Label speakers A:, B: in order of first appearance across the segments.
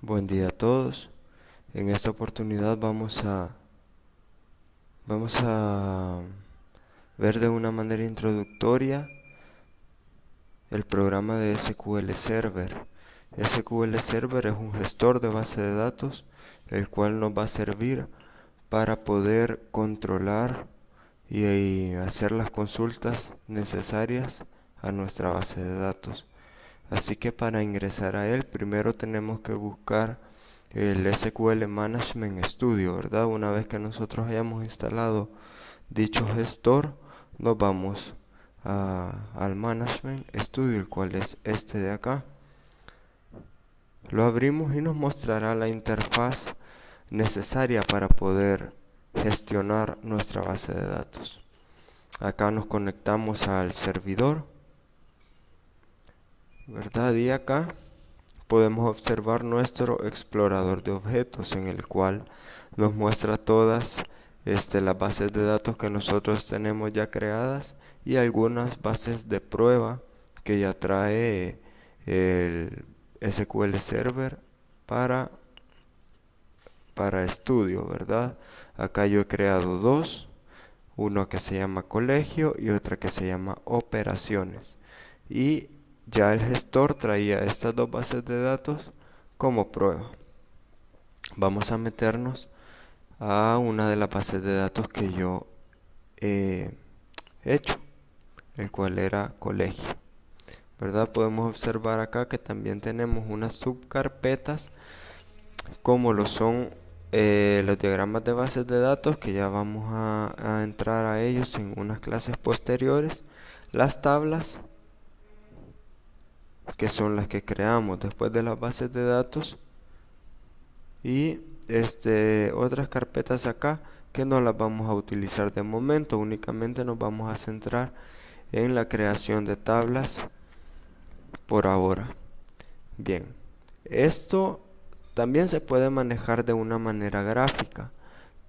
A: Buen día a todos. En esta oportunidad vamos a ver de una manera introductoria el programa de SQL Server. SQL Server es un gestor de base de datos, el cual nos va a servir para poder controlar y hacer las consultas necesarias a nuestra base de datos. Así que para ingresar a él, primero tenemos que buscar el SQL Management Studio, ¿verdad? Una vez que nosotros hayamos instalado dicho gestor, nos vamos al Management Studio, el cual es este de acá. Lo abrimos y nos mostrará la interfaz necesaria para poder gestionar nuestra base de datos. Acá nos conectamos al servidor, ¿verdad? Y acá podemos observar nuestro explorador de objetos, en el cual nos muestra todas las bases de datos que nosotros tenemos ya creadas y algunas bases de prueba que ya trae el SQL Server para, para estudio, ¿verdad? Acá yo he creado dos, uno que se llama colegio y otra que se llama operaciones. Y ya el gestor traía estas dos bases de datos como prueba. Vamos a meternos a una de las bases de datos que yo he hecho, el cual era colegio, ¿verdad? Podemos observar acá que también tenemos unas subcarpetas como lo son los diagramas de bases de datos, que ya vamos a entrar a ellos en unas clases posteriores, las tablas, que son las que creamos después de las bases de datos, y otras carpetas acá que no las vamos a utilizar de momento. Únicamente nos vamos a centrar en la creación de tablas por ahora. Bien, esto también se puede manejar de una manera gráfica,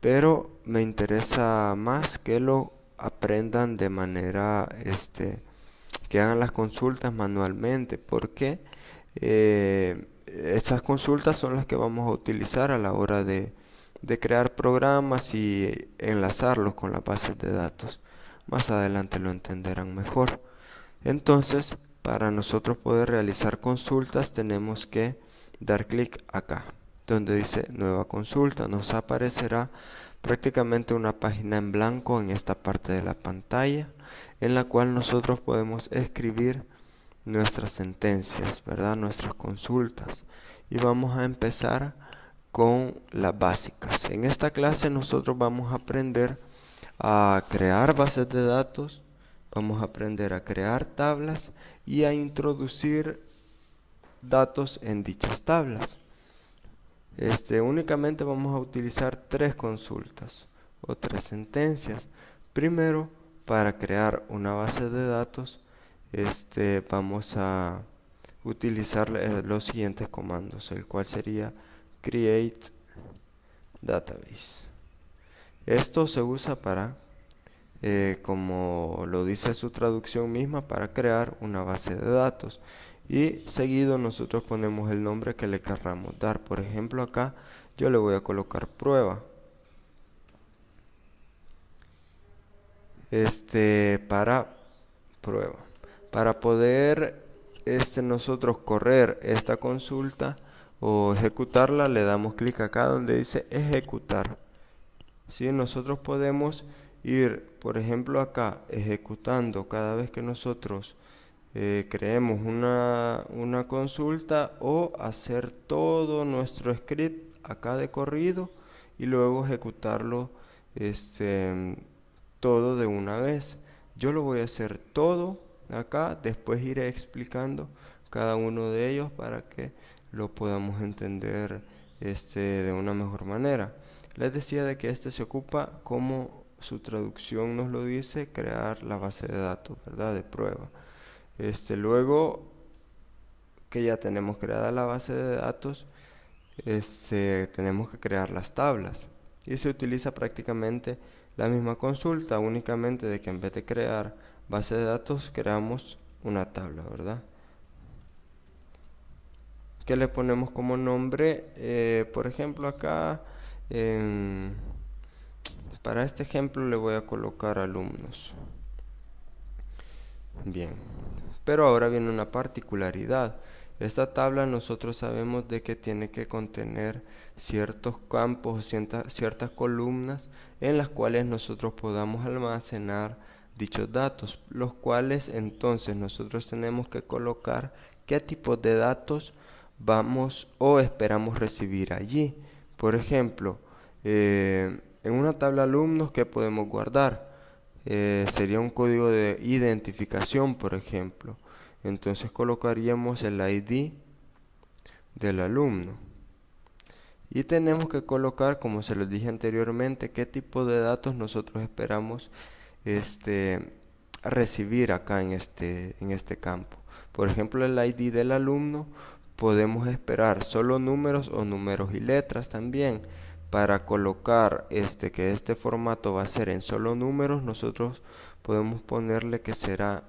A: pero me interesa más que lo aprendan de manera que hagan las consultas manualmente, porque esas consultas son las que vamos a utilizar a la hora de crear programas y enlazarlos con las bases de datos. Más adelante lo entenderán mejor. Entonces, para nosotros poder realizar consultas, tenemos que dar clic acá, donde dice nueva consulta. Nos aparecerá prácticamente una página en blanco en esta parte de la pantalla, en la cual nosotros podemos escribir nuestras sentencias, ¿verdad? Nuestras consultas. Y vamos a empezar con las básicas. En esta clase nosotros vamos a aprender a crear bases de datos, vamos a aprender a crear tablas y a introducir datos en dichas tablas. Únicamente vamos a utilizar tres consultas o tres sentencias. Primero, para crear una base de datos, vamos a utilizar los siguientes comandos, el cual sería create database. Esto se usa para, como lo dice su traducción misma, para crear una base de datos. Y seguido nosotros ponemos el nombre que le querramos dar. Por ejemplo, acá yo le voy a colocar prueba. Para prueba. Para poder nosotros correr esta consulta o ejecutarla, le damos clic acá donde dice ejecutar. ¿Sí? Nosotros podemos ir, por ejemplo, acá ejecutando cada vez que nosotros creemos una consulta, o hacer todo nuestro script acá de corrido y luego ejecutarlo todo de una vez. Yo lo voy a hacer todo acá, después iré explicando cada uno de ellos para que lo podamos entender de una mejor manera. Les decía de que se ocupa, como su traducción nos lo dice, crear la base de datos, ¿verdad? De prueba. Luego que ya tenemos creada la base de datos, tenemos que crear las tablas. Y se utiliza prácticamente la misma consulta, únicamente de que en vez de crear base de datos, creamos una tabla, ¿verdad? ¿Qué le ponemos como nombre? Por ejemplo, acá, para este ejemplo le voy a colocar alumnos. Bien, pero ahora viene una particularidad. Esta tabla nosotros sabemos de que tiene que contener ciertos campos, ciertas columnas en las cuales nosotros podamos almacenar dichos datos, los cuales entonces nosotros tenemos que colocar qué tipos de datos vamos o esperamos recibir allí. Por ejemplo, en una tabla alumnos, ¿qué podemos guardar? Sería un código de identificación, por ejemplo. Entonces colocaríamos el ID del alumno. Y tenemos que colocar, como se los dije anteriormente, qué tipo de datos nosotros esperamos recibir acá en este campo. Por ejemplo, el ID del alumno podemos esperar solo números o números y letras también. Para colocar que este formato va a ser en solo números, nosotros podemos ponerle que será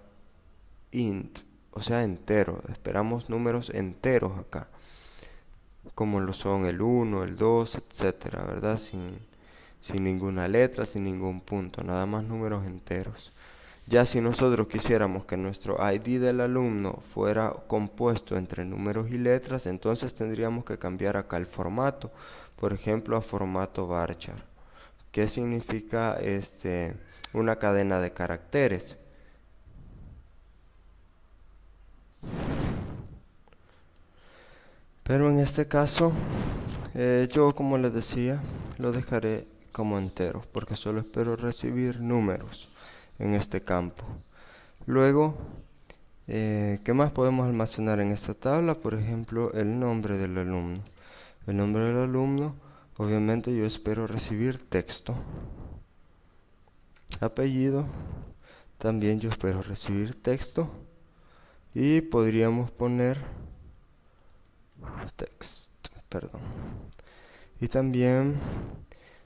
A: int, o sea entero. Esperamos números enteros acá, como lo son el 1, el 2, etcétera, ¿verdad? Sin ninguna letra, sin ningún punto, nada más números enteros. Ya si nosotros quisiéramos que nuestro ID del alumno fuera compuesto entre números y letras, entonces tendríamos que cambiar acá el formato, por ejemplo a formato varchar, que significa una cadena de caracteres. Pero en este caso, yo como les decía, lo dejaré como entero, porque solo espero recibir números en este campo. Luego, ¿qué más podemos almacenar en esta tabla? Por ejemplo, el nombre del alumno. El nombre del alumno, obviamente yo espero recibir texto. Apellido, también yo espero recibir texto. Y podríamos poner text, perdón. Y también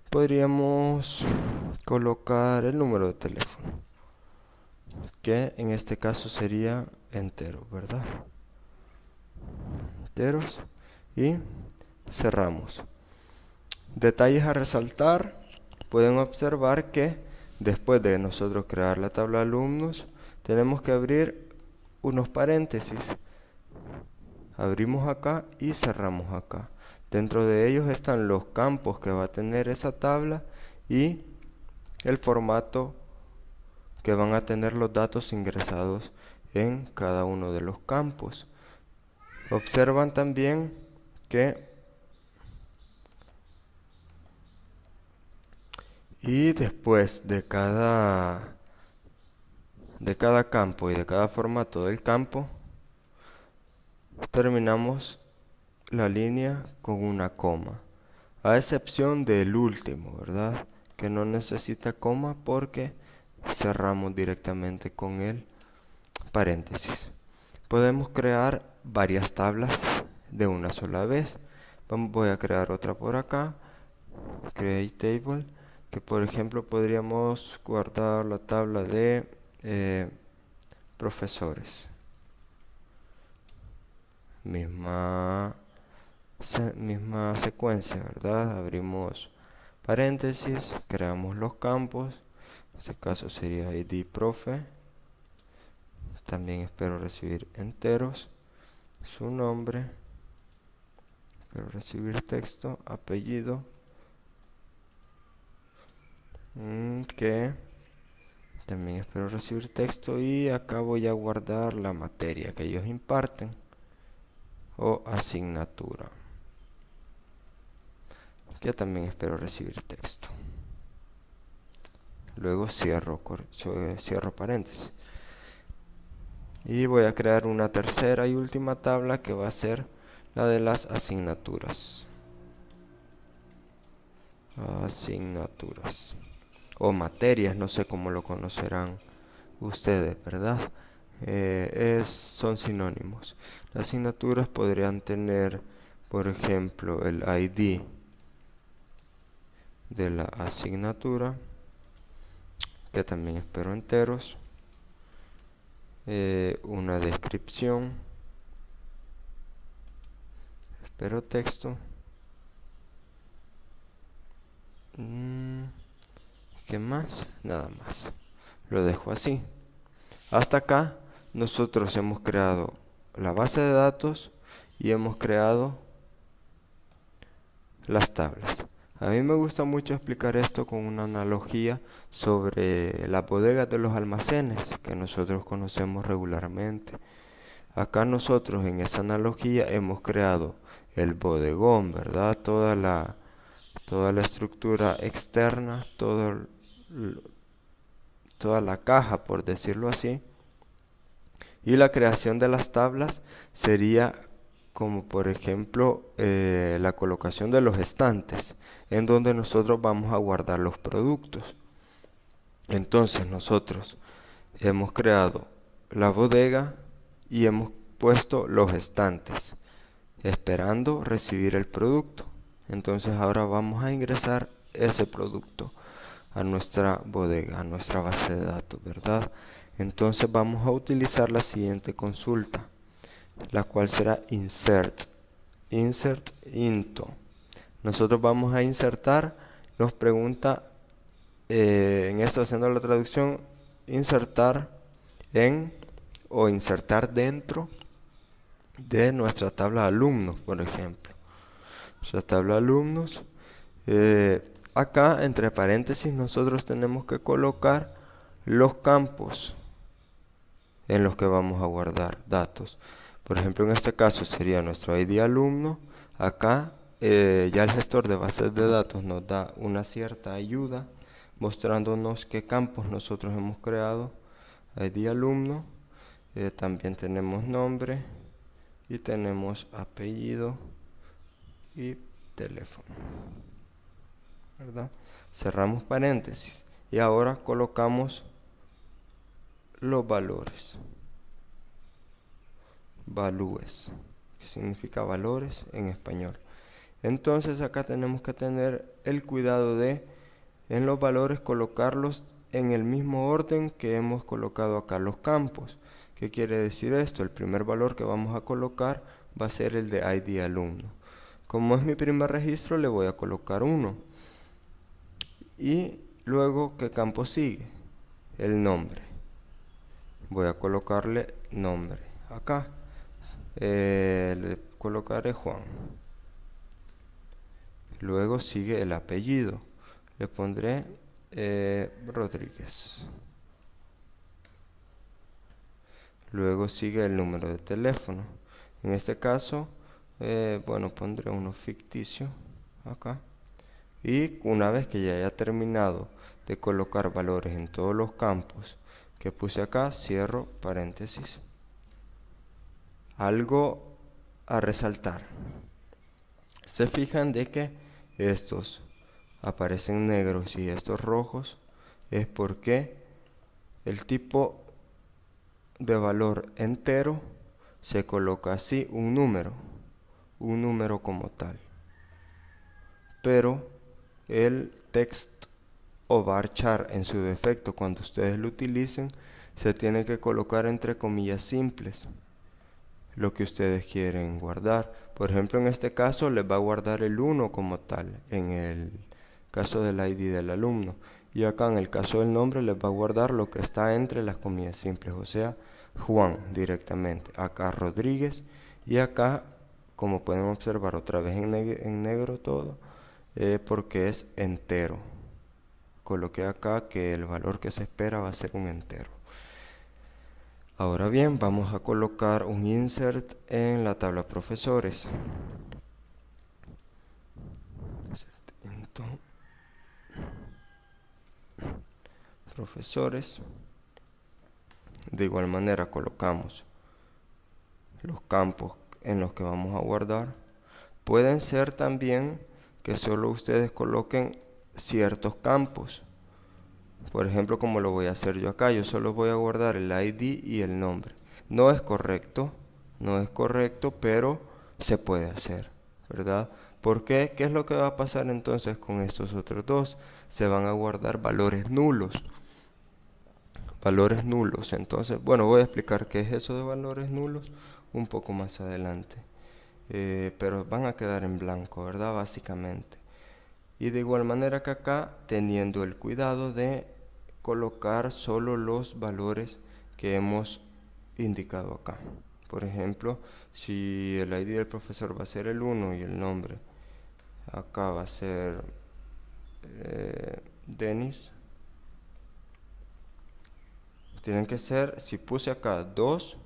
A: podríamos colocar el número de teléfono, que en este caso sería entero, ¿verdad? Enteros. Y cerramos. Detalles a resaltar. Pueden observar que después de nosotros crear la tabla de alumnos, tenemos que abrir unos paréntesis. Abrimos acá y cerramos acá. Dentro de ellos están los campos que va a tener esa tabla y el formato que van a tener los datos ingresados en cada uno de los campos. Observan también que y después de cada campo y de cada formato del campo, terminamos la línea con una coma, a excepción del último, ¿verdad? Que no necesita coma porque cerramos directamente con el paréntesis. Podemos crear varias tablas de una sola vez. Voy a crear otra por acá, create table, que por ejemplo podríamos guardar la tabla de profesores. Misma secuencia, ¿verdad? Abrimos paréntesis, creamos los campos. En este caso sería id profe. También espero recibir enteros, su nombre, espero recibir texto, apellido, que también espero recibir texto, y acá voy a guardar la materia que ellos imparten o asignatura, que también espero recibir texto. Luego cierro paréntesis. Y voy a crear una tercera y última tabla que va a ser la de las asignaturas. Asignaturas. O materias, no sé cómo lo conocerán ustedes, ¿verdad? Son sinónimos. Las asignaturas podrían tener, por ejemplo, el ID de la asignatura, que también espero enteros, una descripción, pero texto. ¿Qué más? Nada más. Lo dejo así. Hasta acá nosotros hemos creado la base de datos y hemos creado las tablas. A mí me gusta mucho explicar esto con una analogía sobre las bodegas de los almacenes que nosotros conocemos regularmente. Acá nosotros en esa analogía hemos creado el bodegón, ¿verdad? Toda la estructura externa, toda la caja, por decirlo así. Y la creación de las tablas sería como por ejemplo la colocación de los estantes en donde nosotros vamos a guardar los productos. Entonces nosotros hemos creado la bodega y hemos puesto los estantes esperando recibir el producto. Entonces ahora vamos a ingresar ese producto a nuestra bodega, a nuestra base de datos, ¿verdad? Entonces vamos a utilizar la siguiente consulta, la cual será insert into. Nosotros vamos a insertar, nos pregunta en esto haciendo la traducción, insertar en o insertar dentro de nuestra tabla de alumnos, por ejemplo. Nuestra tabla de alumnos, acá entre paréntesis nosotros tenemos que colocar los campos en los que vamos a guardar datos. Por ejemplo, en este caso sería nuestro ID alumno. Acá ya el gestor de bases de datos nos da una cierta ayuda mostrándonos qué campos nosotros hemos creado. ID alumno, también tenemos nombre y tenemos apellido y teléfono, ¿verdad? Cerramos paréntesis y ahora colocamos los valores. Valúes, que significa valores en español. Entonces acá tenemos que tener el cuidado de en los valores colocarlos en el mismo orden que hemos colocado acá los campos. ¿Qué quiere decir esto? El primer valor que vamos a colocar va a ser el de ID alumno. Como es mi primer registro, le voy a colocar 1. Y luego, ¿qué campo sigue? El nombre. Voy a colocarle nombre acá. Le colocaré Juan. Luego sigue el apellido. Le pondré Rodríguez. Luego sigue el número de teléfono. En este caso, bueno, pondré uno ficticio acá. Y una vez que ya haya terminado de colocar valores en todos los campos que puse acá, cierro paréntesis. Algo a resaltar. Se fijan de que estos aparecen negros y estos rojos, es porque el tipo de valor entero se coloca así, un número como tal. Pero el text o varchar en su defecto, cuando ustedes lo utilicen, se tiene que colocar entre comillas simples lo que ustedes quieren guardar. Por ejemplo, en este caso les va a guardar el 1 como tal, en el caso del ID del alumno. Y acá en el caso del nombre les va a guardar lo que está entre las comillas simples, o sea, Juan directamente. Acá Rodríguez y acá, como pueden observar otra vez en negro todo, porque es entero. Coloqué acá que el valor que se espera va a ser un entero. Ahora bien, vamos a colocar un insert en la tabla profesores. Profesores. De igual manera colocamos los campos en los que vamos a guardar. Pueden ser también que solo ustedes coloquen ciertos campos. Por ejemplo, como lo voy a hacer yo acá, yo solo voy a guardar el ID y el nombre. No es correcto, pero se puede hacer, ¿verdad? ¿Por qué? ¿Qué es lo que va a pasar entonces con estos otros dos? Se van a guardar valores nulos. Valores nulos. Entonces, bueno, voy a explicar qué es eso de valores nulos un poco más adelante. pero van a quedar en blanco, ¿verdad? Básicamente. Y de igual manera que acá, teniendo el cuidado de colocar solo los valores que hemos indicado acá. Por ejemplo, si el ID del profesor va a ser el 1 y el nombre acá va a ser Denis, tienen que ser, si puse acá 2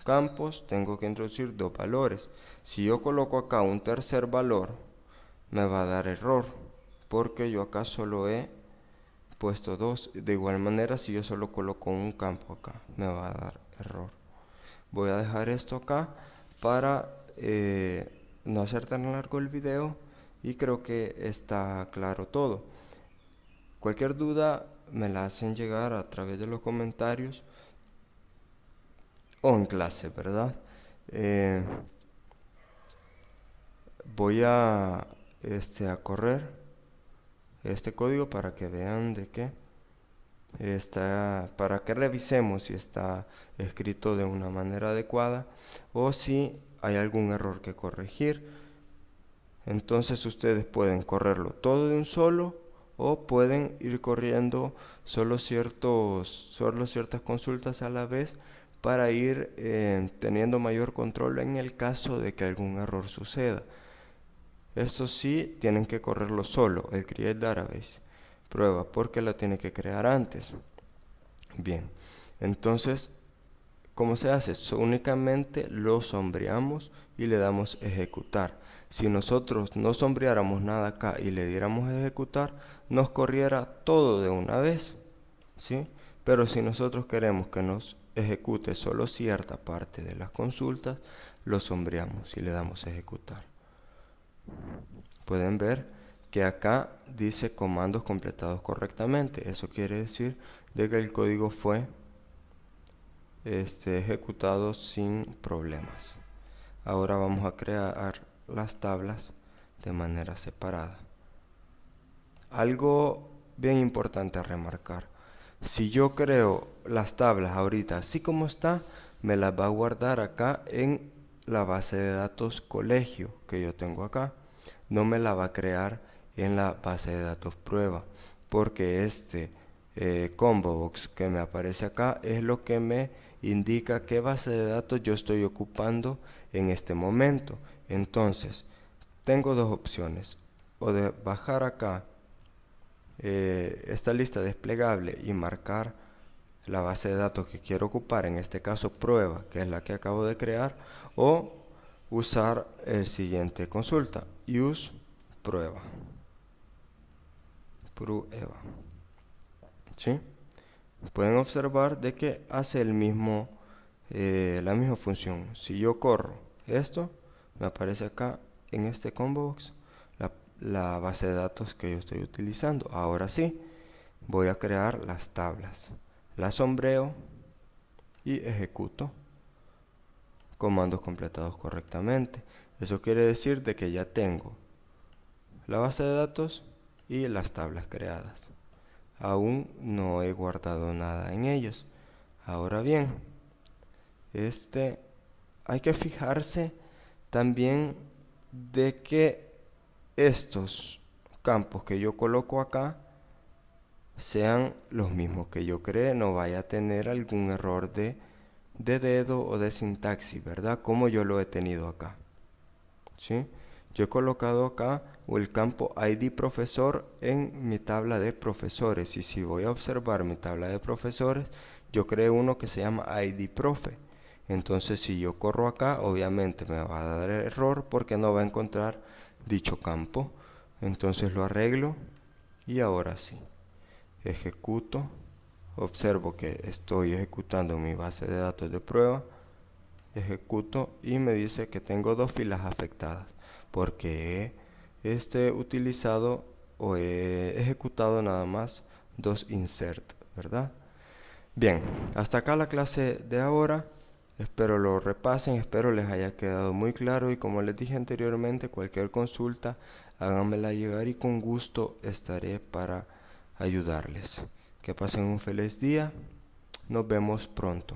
A: campos, tengo que introducir 2 valores. Si yo coloco acá un tercer valor, me va a dar error, porque yo acá solo he puesto 2. De igual manera, si yo solo coloco un campo acá, me va a dar error. Voy a dejar esto acá para no hacer tan largo el video, y creo que está claro todo. Cualquier duda me la hacen llegar a través de los comentarios o en clase, ¿verdad? Voy a correr este código para que vean de qué está, para que revisemos si está escrito de una manera adecuada o si hay algún error que corregir. Entonces ustedes pueden correrlo todo de un solo, o pueden ir corriendo solo ciertas consultas a la vez para ir teniendo mayor control en el caso de que algún error suceda. Esto sí, tienen que correrlo solo, el create database prueba, porque la tiene que crear antes. Bien, entonces, ¿cómo se hace? Únicamente lo sombreamos y le damos ejecutar. Si nosotros no sombreáramos nada acá y le diéramos ejecutar, nos corriera todo de una vez, ¿sí? Pero si nosotros queremos que nos ejecute solo cierta parte de las consultas, lo sombreamos y le damos ejecutar. Pueden ver que acá dice comandos completados correctamente. Eso quiere decir de que el código fue ejecutado sin problemas. Ahora vamos a crear las tablas de manera separada. Algo bien importante a remarcar: si yo creo las tablas ahorita así como está, me las va a guardar acá en la base de datos colegio que yo tengo acá. No me la va a crear en la base de datos prueba, porque combo box que me aparece acá es lo que me indica qué base de datos yo estoy ocupando en este momento. Entonces, tengo dos opciones: o de bajar acá esta lista desplegable y marcar la base de datos que quiero ocupar, en este caso prueba, que es la que acabo de crear, o usar el siguiente consulta: use prueba, ¿sí? Pueden observar de que hace la misma función. Si yo corro esto, me aparece acá en este combo box la base de datos que yo estoy utilizando. Ahora sí, voy a crear las tablas, las sombreo y ejecuto comandos completados correctamente. Eso quiere decir de que ya tengo la base de datos y las tablas creadas. Aún no he guardado nada en ellos. Ahora bien, hay que fijarse también de que estos campos que yo coloco acá sean los mismos que yo creé, no vaya a tener algún error de dedo o de sintaxis, ¿verdad? Como yo lo he tenido acá, ¿sí? Yo he colocado acá el campo ID profesor en mi tabla de profesores, y si voy a observar mi tabla de profesores, yo creé uno que se llama ID profe. Entonces, si yo corro acá, obviamente me va a dar error porque no va a encontrar dicho campo. Entonces lo arreglo y ahora sí, ejecuto. Observo que estoy ejecutando mi base de datos de prueba. Ejecuto y me dice que tengo 2 filas afectadas porque he utilizado o he ejecutado nada más 2 insert, ¿verdad? Bien, hasta acá la clase de ahora. Espero lo repasen, espero les haya quedado muy claro, y como les dije anteriormente, cualquier consulta háganmela llegar y con gusto estaré para ayudarles. Que pasen un feliz día. Nos vemos pronto.